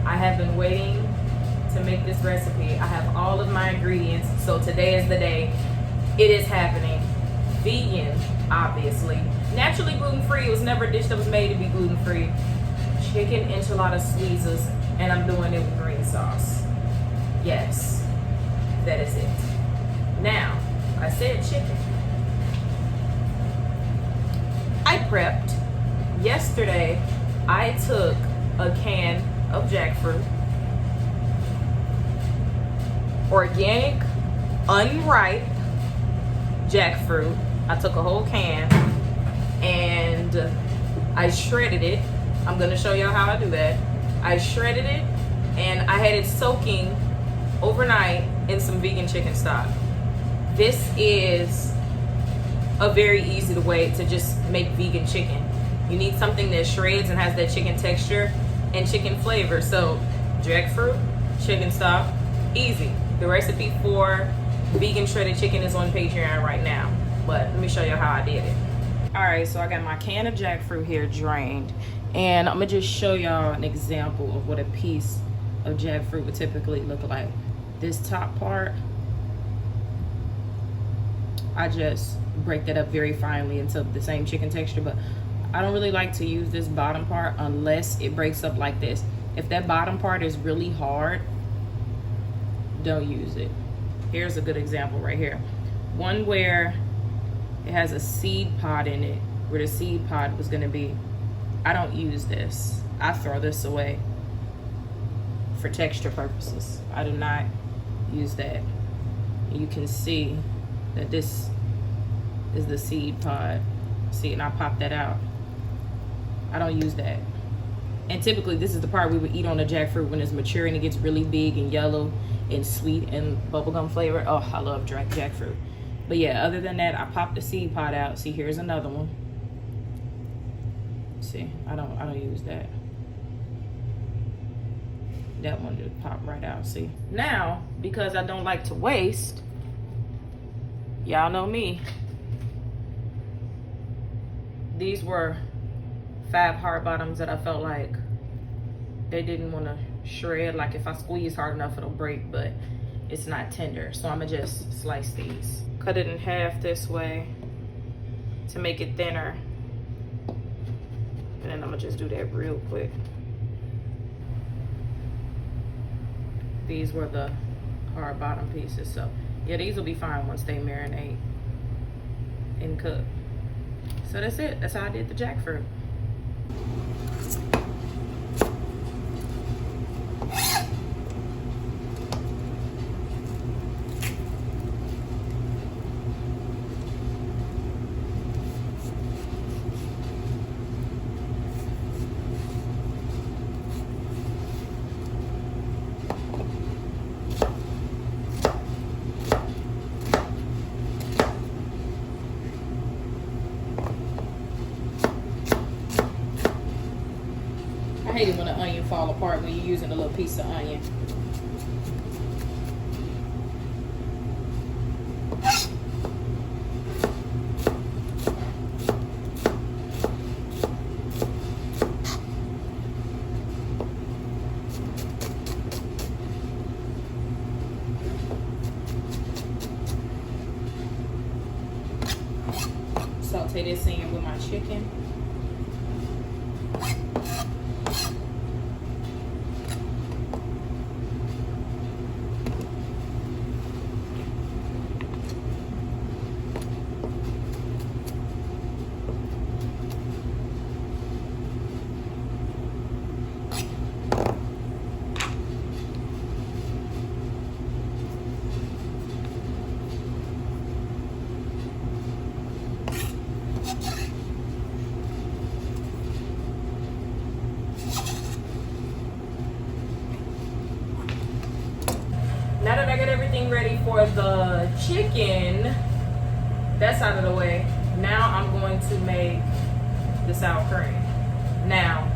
I have been waiting to make this recipe. I have all of my ingredients, so today is the day. It is happening. Vegan, obviously. Naturally gluten-free. It was never a dish that was made to be gluten-free. Chicken enchilada suizas, and I'm doing it with green sauce. Yes, that is it. Now, I said chicken. I prepped. Yesterday, I took a can of jackfruit, organic, unripe jackfruit. I took a whole can and I shredded it. I'm gonna show y'all how I do that. I shredded it and I had it soaking overnight in some vegan chicken stock. This is a very easy way to just make vegan chicken. You need something that shreds and has that chicken texture and chicken flavor. So jackfruit, chicken stock, easy. The recipe for vegan shredded chicken is on Patreon right now, but let me show you how I did it. All right, so I got my can of jackfruit here drained, and I'm gonna just show y'all an example of what a piece of jackfruit would typically look like. This top part, I just break that up very finely into the same chicken texture, but I don't really like to use this bottom part unless it breaks up like this. If that bottom part is really hard, don't use it. Here's a good example right here. One where it has a seed pod in it, where the seed pod was gonna be. I don't use this. I throw this away for texture purposes. I do not use that. You can see that this is the seed pod. See, and I pop that out. I don't use that. And typically this is the part we would eat on the jackfruit when it's mature and it gets really big and yellow and sweet and bubblegum flavor. Oh, I love jackfruit. But yeah, other than that, I pop the seed pod out. See, here's another one. See, I don't use that. That one just pop right out, see. Now, because I don't like to waste, y'all know me, these were 5 hard bottoms that I felt like they didn't want to shred. Like if I squeeze hard enough, it'll break, but it's not tender. So I'm gonna just slice these. Cut it in half this way to make it thinner. And then I'm gonna just do that real quick. These were the hard bottom pieces. So yeah, these will be fine once they marinate and cook. So that's it. That's how I did the jackfruit. I hate it when the onion fall apart when you're using a little piece of onion. Saute this in with my chicken. Now that I got everything ready for the chicken, that's out of the way. Now I'm going to make the sour cream. Now,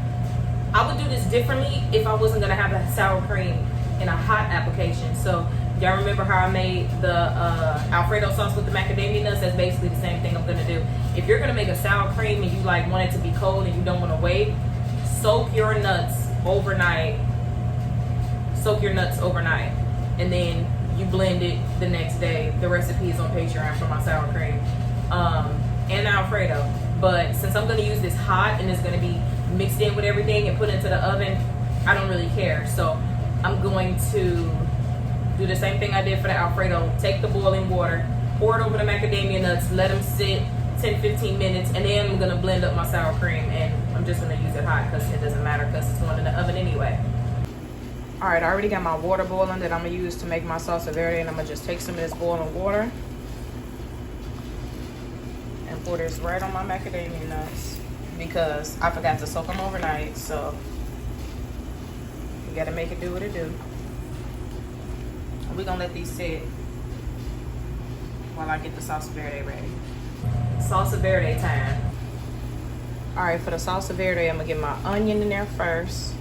I would do this differently if I wasn't gonna have a sour cream in a hot application. So y'all remember how I made the Alfredo sauce with the macadamia nuts? That's basically the same thing I'm gonna do. If you're gonna make a sour cream and you like want it to be cold and you don't wanna wait, soak your nuts overnight soak your nuts overnight, and then you blend it the next day. The recipe is on Patreon for my sour cream and Alfredo. But since I'm gonna use this hot and it's gonna be mixed in with everything and put into the oven, I don't really care. So I'm going to do the same thing I did for the Alfredo. Take the boiling water, pour it over the macadamia nuts, let them sit 10-15 minutes, and then I'm gonna blend up my sour cream, and I'm just gonna use it hot because it doesn't matter because it's going in the oven anyway. All right, I already got my water boiling that I'm gonna use to make my salsa verde, and I'm gonna just take some of this boiling water and pour this right on my macadamia nuts because I forgot to soak them overnight. So you gotta make it do what it do. We're gonna let these sit while I get the salsa verde ready. Salsa verde time. All right, for the salsa verde, I'm gonna get my onion in there first,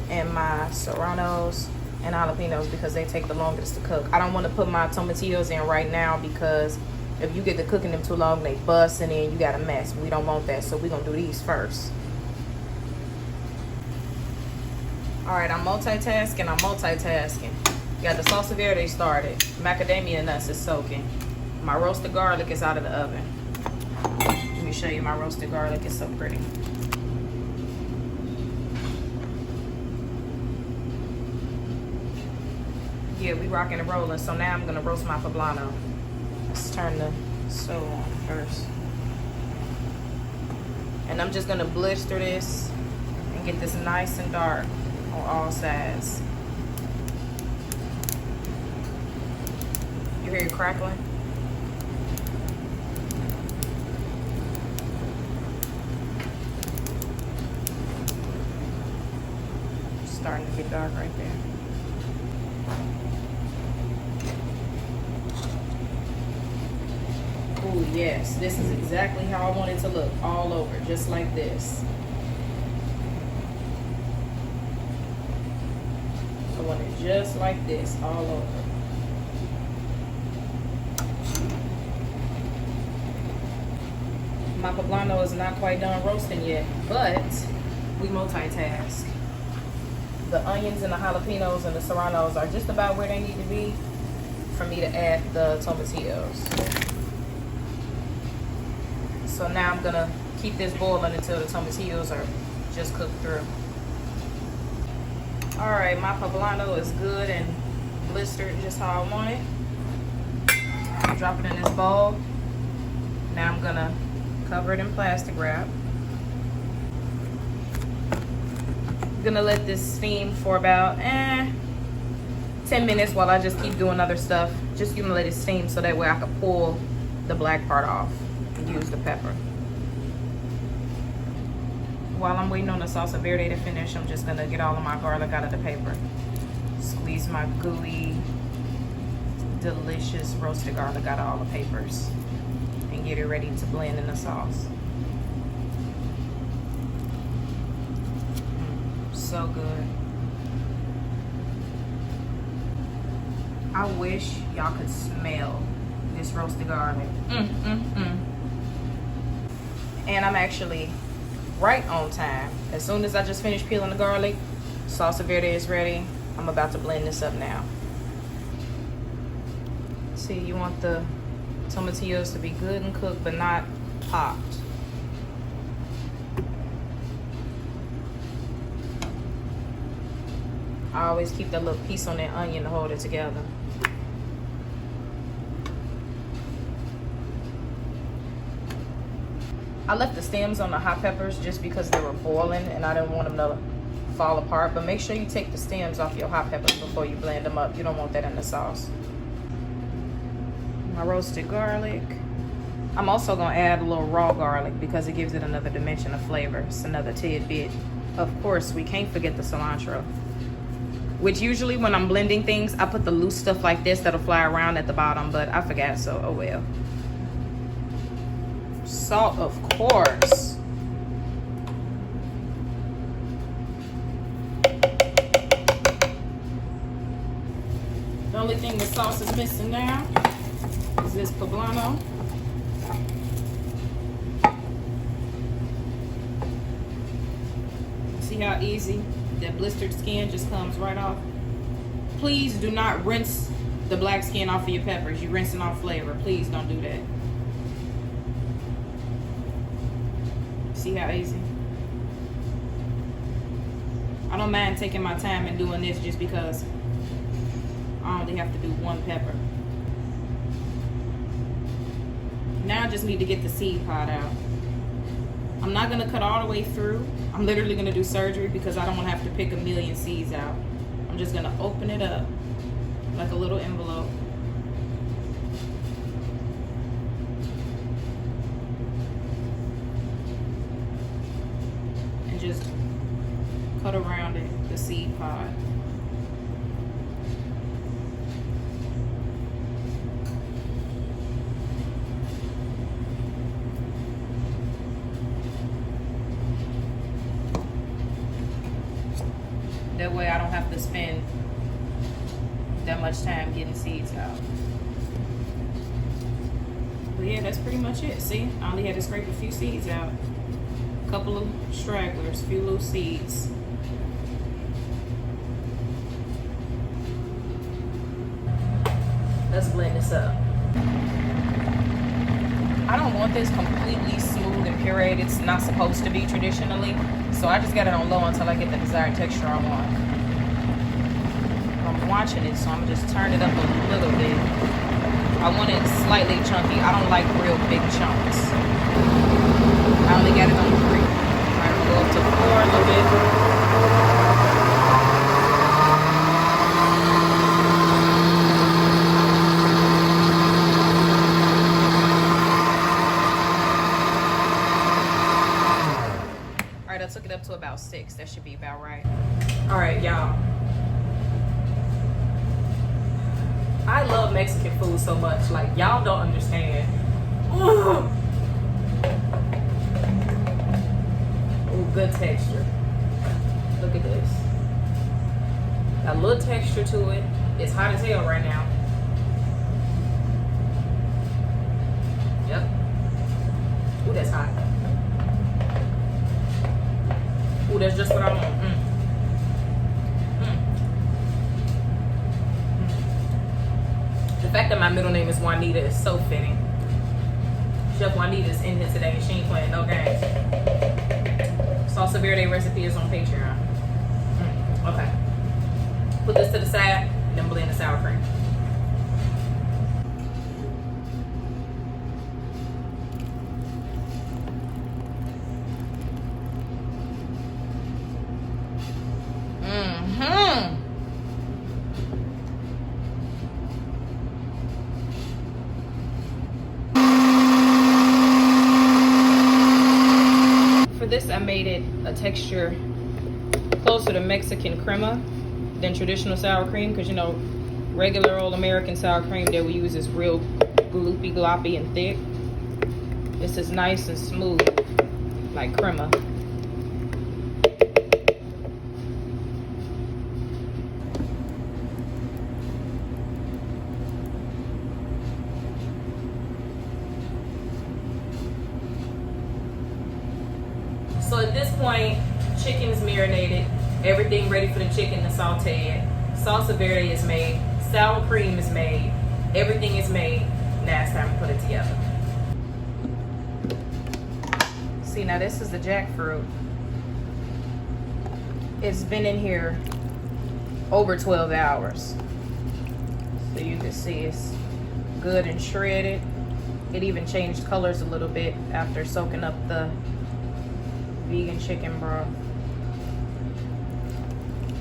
and my serranos and jalapenos because they take the longest to cook. I don't want to put my tomatillos in right now because if you get to cooking them too long, they bust and then you got a mess. We don't want that, so we're gonna do these first. All right, I'm multitasking. Got the salsa verde started. Macadamia nuts is soaking. My roasted garlic is out of the oven. Let me show you my roasted garlic. It's so pretty. Yeah, we rocking and rolling. So now I'm gonna roast my poblano. Let's turn the stove on first. And I'm just gonna blister this and get this nice and dark on all sides. You hear it crackling? Starting to get dark right there. Oh yes, this is exactly how I want it to look, all over, just like this. I want it just like this, all over. My poblano is not quite done roasting yet, but we multitask. The onions and the jalapenos and the serranos are just about where they need to be for me to add the tomatillos. So now I'm gonna keep this boiling until the tomatillos are just cooked through. All right, my poblano is good and blistered just how I want it. Drop it in this bowl. Now I'm gonna cover it in plastic wrap. I'm gonna let this steam for about 10 minutes while I just keep doing other stuff. Just gonna let it steam so that way I can pull the black part off and use the pepper. While I'm waiting on the salsa verde to finish, I'm just gonna get all of my garlic out of the paper. Squeeze my gooey, delicious roasted garlic out of all the papers and get it ready to blend in the sauce. So good. I wish y'all could smell this roasted garlic. And I'm actually right on time. As soon as I just finished peeling the garlic, salsa verde is ready. I'm about to blend this up now. See, you want the tomatillos to be good and cooked but not popped. I always keep that little piece on that onion to hold it together. I left the stems on the hot peppers just because they were boiling and I didn't want them to fall apart. But make sure you take the stems off your hot peppers before you blend them up. You don't want that in the sauce. My roasted garlic. I'm also gonna add a little raw garlic because it gives it another dimension of flavor. It's another tidbit. Of course, we can't forget the cilantro. Which usually when I'm blending things, I put the loose stuff like this that'll fly around at the bottom, but I forgot, so oh well. Salt, of course. The only thing the sauce is missing now is this poblano. See how easy that blistered skin just comes right off. Please do not rinse the black skin off of your peppers. You're rinsing off flavor. Please don't do that. See how easy? I don't mind taking my time and doing this just because I only have to do one pepper. Now I just need to get the seed pod out. I'm not gonna cut all the way through. I'm literally gonna do surgery because I don't wanna have to pick a million seeds out. I'm just gonna open it up like a little envelope. And just cut around it, the seed pod. That way I don't have to spend that much time getting seeds out. But yeah, that's pretty much it. See, I only had to scrape a few seeds out. A couple of stragglers, a few little seeds. Let's blend this up. I don't want this completely smooth and pureed. It's not supposed to be traditionally. So I just got it on low until I get the desired texture I want. I'm watching it, so I'm just turn it up a little bit. I want it slightly chunky. I don't like real big chunks. I only got it on 3. Alright, we'll go up to 4 a little bit. I took it up to about 6. That should be about right. All right, y'all. I love Mexican food so much. Like, y'all don't understand. Ooh, good texture. Look at this. Got a little texture to it. It's hot as hell right now. Yep. Ooh, that's hot. Ooh, that's just what I want. The fact that my middle name is Juanita is so fitting. Chef Juanita's in here today and she ain't playing no games. Salsa Verde recipe is on Patreon. Okay. Put this to the side and then blend the sour cream. For this, I made it a texture closer to Mexican crema than traditional sour cream, because you know, regular old American sour cream that we use is real gloopy, gloppy, and thick. This is nice and smooth, like crema. So at this point, chicken is marinated, everything ready for the chicken to saute. Salsa verde is made, sour cream is made, everything is made. Now it's time to put it together. See, now this is the jackfruit. It's been in here over 12 hours. So you can see it's good and shredded. It even changed colors a little bit after soaking up the vegan chicken broth.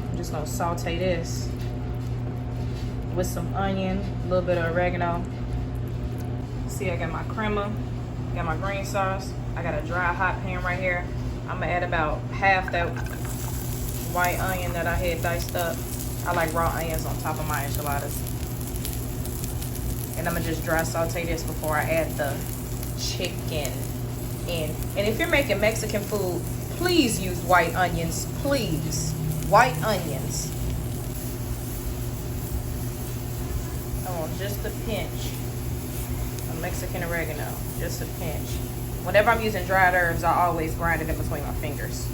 I'm just gonna saute this with some onion, a little bit of oregano. See, I got my crema, got my green sauce. I got a dry hot pan right here. I'm gonna add about half that white onion that I had diced up. I like raw onions on top of my enchiladas. And I'm gonna just dry saute this before I add the chicken in. And if you're making Mexican food, please use white onions, please. White onions. I want just a pinch of Mexican oregano, just a pinch. Whenever I'm using dried herbs, I always grind it in between my fingers.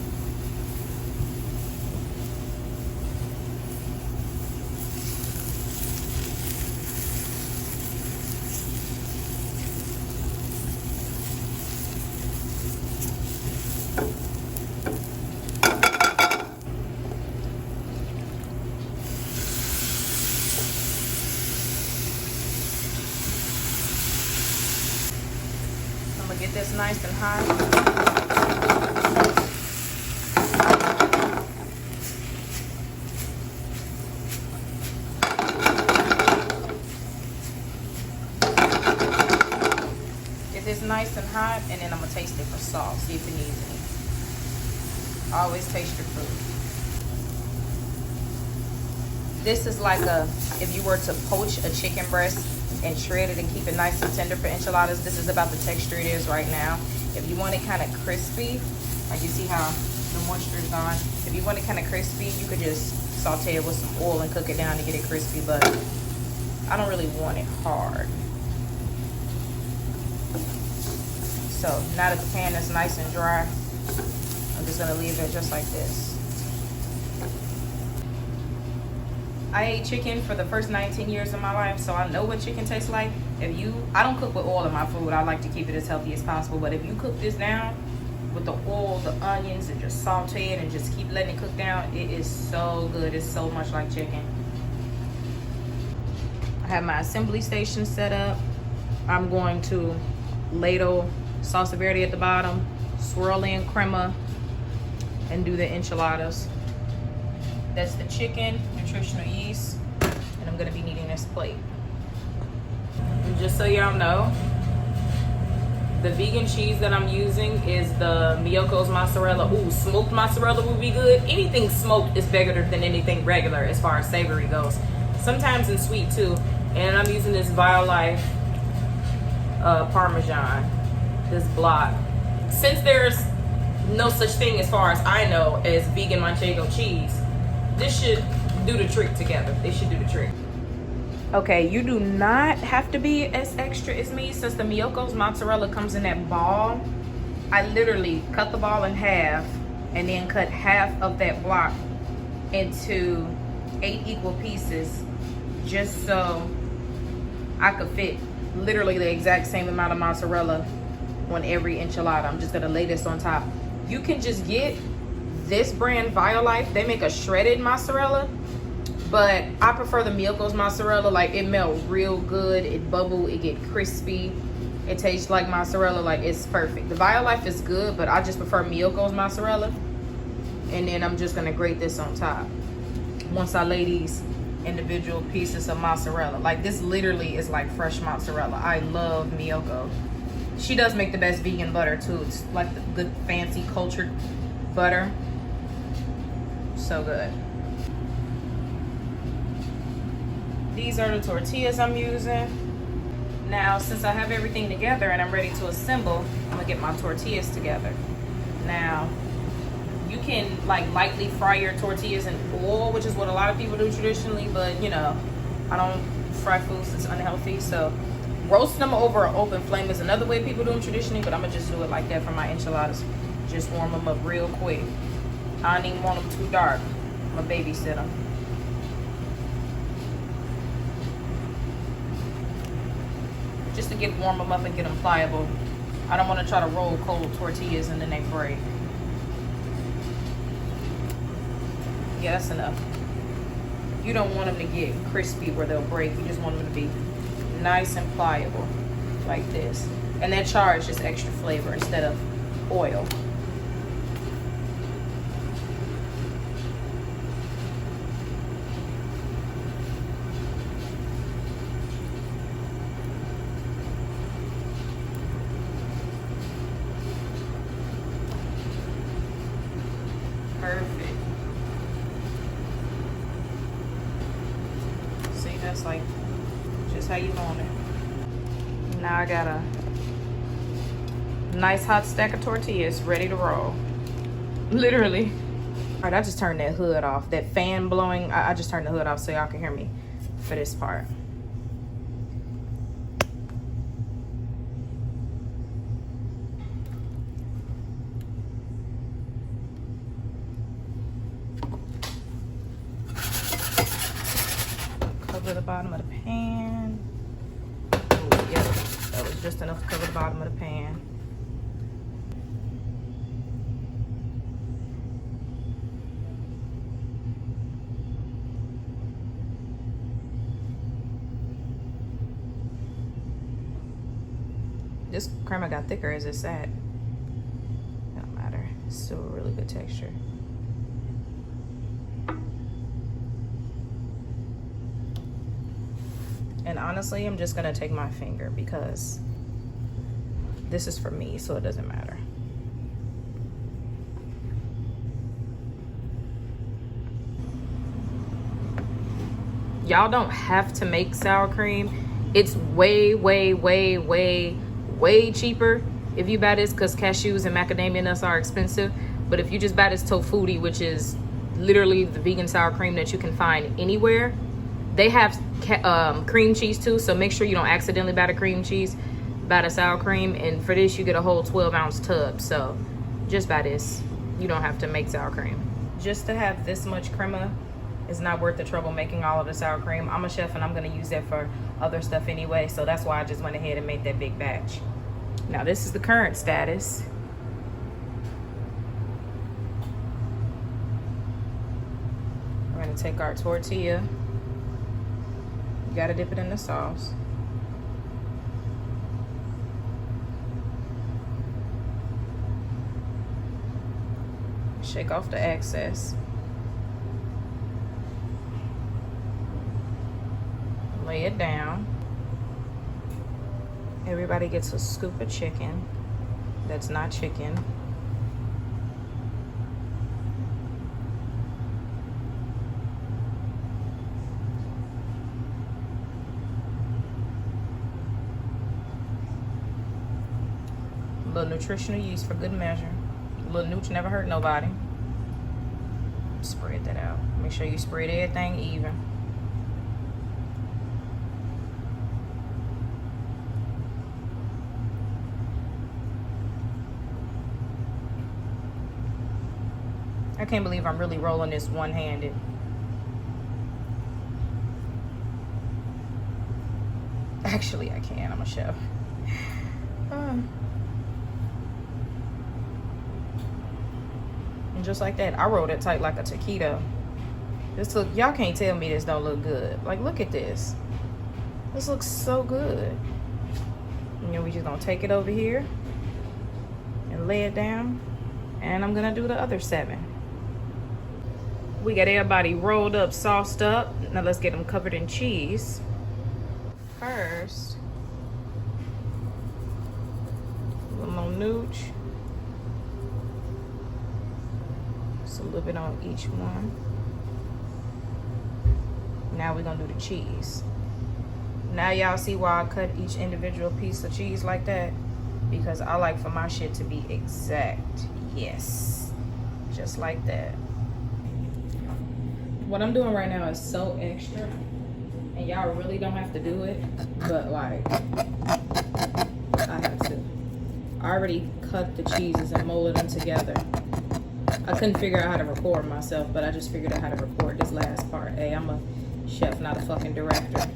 this nice and hot. Get this nice and hot, and then I'm gonna taste it for salt, see if it needs any. Always taste your food. This is like if you were to poach a chicken breast and shred it and keep it nice and tender for enchiladas, this is about the texture it is right now. If you want it kind of crispy, like you see how the moisture is gone, if you want it kind of crispy, you could just saute it with some oil and cook it down to get it crispy, but I don't really want it hard. So now that the pan is nice and dry, I'm just gonna leave it just like this. I ate chicken for the first 19 years of my life, so I know what chicken tastes like. I don't cook with oil in my food. I like to keep it as healthy as possible. But if you cook this down with the oil, the onions, and just saute it and just keep letting it cook down, it is so good. It's so much like chicken. I have my assembly station set up. I'm going to ladle salsa verde at the bottom, swirl in crema, and do the enchiladas. That's the chicken, nutritional yeast, and I'm gonna be needing this plate. And just so y'all know, the vegan cheese that I'm using is the Miyoko's mozzarella. Ooh, smoked mozzarella would be good. Anything smoked is better than anything regular as far as savory goes. Sometimes in sweet too. And I'm using this BioLife Parmesan, this block. Since there's no such thing as far as I know as vegan manchego cheese, this should do the trick together. They should do the trick. Okay, you do not have to be as extra as me. Since the Miyoko's mozzarella comes in that ball, I literally cut the ball in half and then cut half of that block into 8 equal pieces just so I could fit literally the exact same amount of mozzarella on every enchilada. I'm just gonna lay this on top. You can just get this brand BioLife. They make a shredded mozzarella, but I prefer the Miyoko's mozzarella. Like, it melts real good, it bubble, it get crispy, it tastes like mozzarella. Like, it's perfect. The BioLife is good, but I just prefer Miyoko's mozzarella. And then I'm just gonna grate this on top once I lay these individual pieces of mozzarella. Like, this literally is like fresh mozzarella. I love Miyoko. She does make the best vegan butter too. It's like the good fancy cultured butter. So good. These are the tortillas I'm using. Now, since I have everything together and I'm ready to assemble, I'm gonna get my tortillas together. Now, you can like lightly fry your tortillas in oil, which is what a lot of people do traditionally, but you know, I don't fry foods, it's unhealthy. So roast them over an open flame is another way people do them traditionally, but I'm gonna just do it like that for my enchiladas. Just warm them up real quick. I don't even want them too dark. I'm a babysitter. Just to warm them up and get them pliable. I don't want to try to roll cold tortillas and then they break. Yeah, that's enough. You don't want them to get crispy where they'll break. You just want them to be nice and pliable like this. And that char is just extra flavor instead of oil. Perfect. See, that's like just how you want it. Now I got a nice hot stack of tortillas ready to roll. Literally. All right, I just turned that hood off. That fan blowing, I just turned the hood off so y'all can hear me for this part. Cover the bottom of the pan. Oh, yeah, that was just enough to cover the bottom of the pan. this crema got thicker as it sat. It don't matter. It's still a really good texture. And honestly, I'm just gonna take my finger because this is for me, so it doesn't matter. Y'all don't have to make sour cream. It's way, way, way, way, way cheaper if you buy this, because cashews and macadamia nuts are expensive. But if you just buy this tofutti, which is literally the vegan sour cream that you can find anywhere, they have cream cheese too, so make sure you don't accidentally buy the cream cheese, buy the sour cream. And for this, you get a whole 12-ounce tub, so just buy this. You don't have to make sour cream. Just to have this much crema is not worth the trouble making all of the sour cream. I'm a chef and I'm gonna use that for other stuff anyway, so that's why I just went ahead and made that big batch. Now this is the current status. We're gonna take our tortilla. You gotta dip it in the sauce. Shake off the excess. Lay it down. Everybody gets a scoop of chicken that's not chicken. A little nutritional yeast for good measure. A little nooch never hurt nobody. Spread that out. Make sure you spread everything even. I can't believe I'm really rolling this one-handed. Actually, I can. I'm a chef. And just like that, I rolled it tight like a taquito. This look, y'all can't tell me this don't look good. Like, look at this. This looks so good. And then we just gonna take it over here and lay it down. And I'm gonna do the other 7. We got everybody rolled up, sauced up. Now let's get them covered in cheese. First, a little more nooch. Just a little bit on each one. Now we're gonna do the cheese. Now y'all see why I cut each individual piece of cheese like that? Because I like for my shit to be exact. Yes, just like that. What I'm doing right now is so extra, and y'all really don't have to do it, but like, I have to. I already cut the cheeses and molded them together. I couldn't figure out how to record myself, but I just figured out how to record this last part. Hey, I'm a chef, not a fucking director.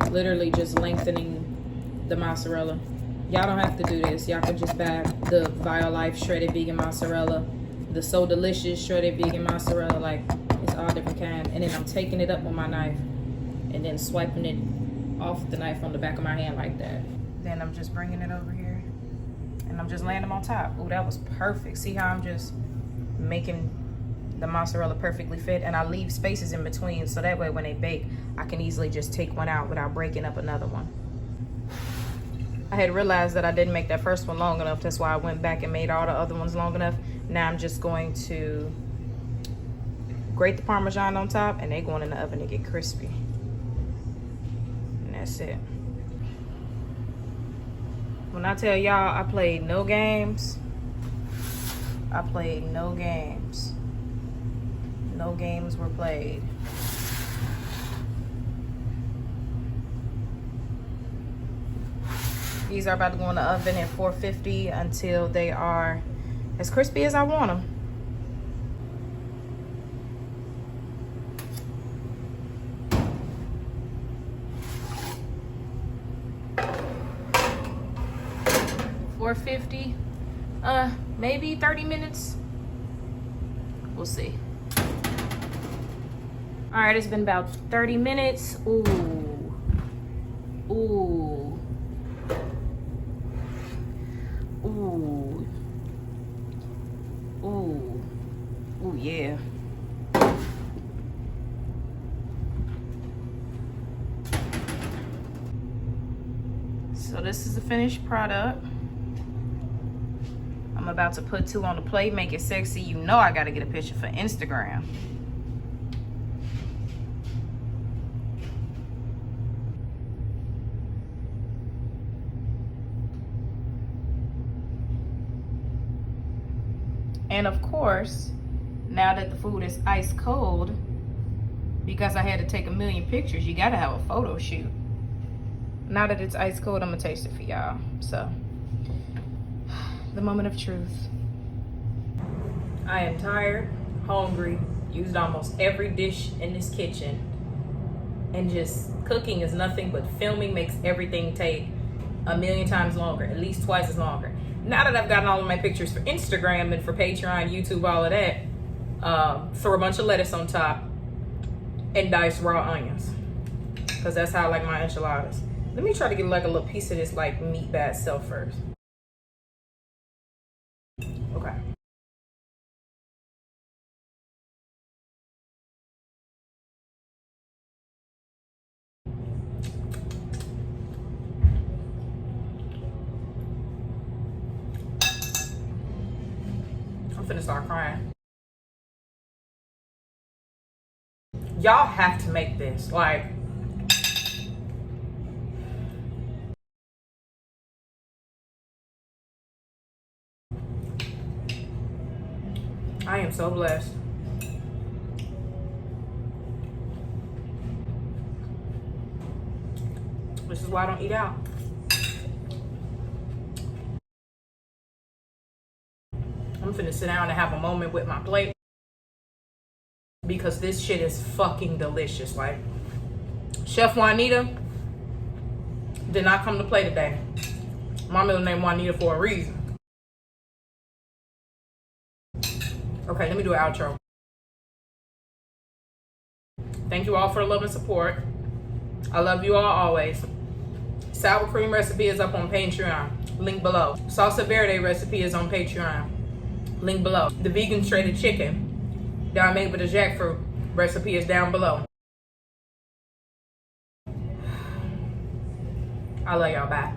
Literally just lengthening the mozzarella. Y'all don't have to do this. Y'all can just buy the Violife shredded vegan mozzarella, the So Delicious shredded vegan mozzarella. Like, it's all different kinds. And then I'm taking it up with my knife and then swiping it off the knife on the back of my hand like that. Then I'm just bringing it over here and I'm just laying them on top. Oh, that was perfect. See how I'm just making the mozzarella perfectly fit, and I leave spaces in between so that way when they bake, I can easily just take one out without breaking up another one. I had realized that I didn't make that first one long enough. That's why I went back and made all the other ones long enough. Now I'm just going to grate the Parmesan on top, and they're going in the oven to get crispy. And that's it. When I tell y'all I played no games, I played no games. No games were played. These are about to go in the oven at 450 until they are as crispy as I want them. $450, maybe 30 minutes. We'll see. All right, it's been about 30 minutes. Ooh, Ooh. Ooh. Ooh. Ooh, yeah. So this is the finished product. I'm about to put 2 on the plate, make it sexy. You know I gotta get a picture for Instagram. And of course, now that the food is ice cold, because I had to take a million pictures, you gotta have a photo shoot. Now that it's ice cold, I'm gonna taste it for y'all. So, the moment of truth. I am tired, hungry, used almost every dish in this kitchen. And just cooking is nothing but filming makes everything take a million times longer, at least twice as longer. Now that I've gotten all of my pictures for Instagram and for Patreon, YouTube, all of that, throw a bunch of lettuce on top and dice raw onions, because that's how I like my enchiladas. Let me try to get like a little piece of this like meat bad self first. Okay. I'm finna start crying. Y'all have to make this. Like, I am so blessed. This is why I don't eat out. I'm finna sit down and have a moment with my plate, because this shit is fucking delicious. Like, Chef Juanita did not come to play today. My middle name Juanita for a reason. Okay, let me do an outro. Thank you all for the love and support. I love you all always. Sour cream recipe is up on Patreon. Link below. Salsa Verde recipe is on Patreon. Link below. The vegan shredded chicken that I made with the jackfruit recipe is down below. I love y'all. Bye.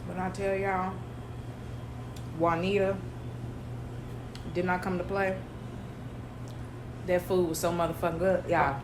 When I tell y'all, Juanita did not come to play, that food was so motherfucking good, y'all.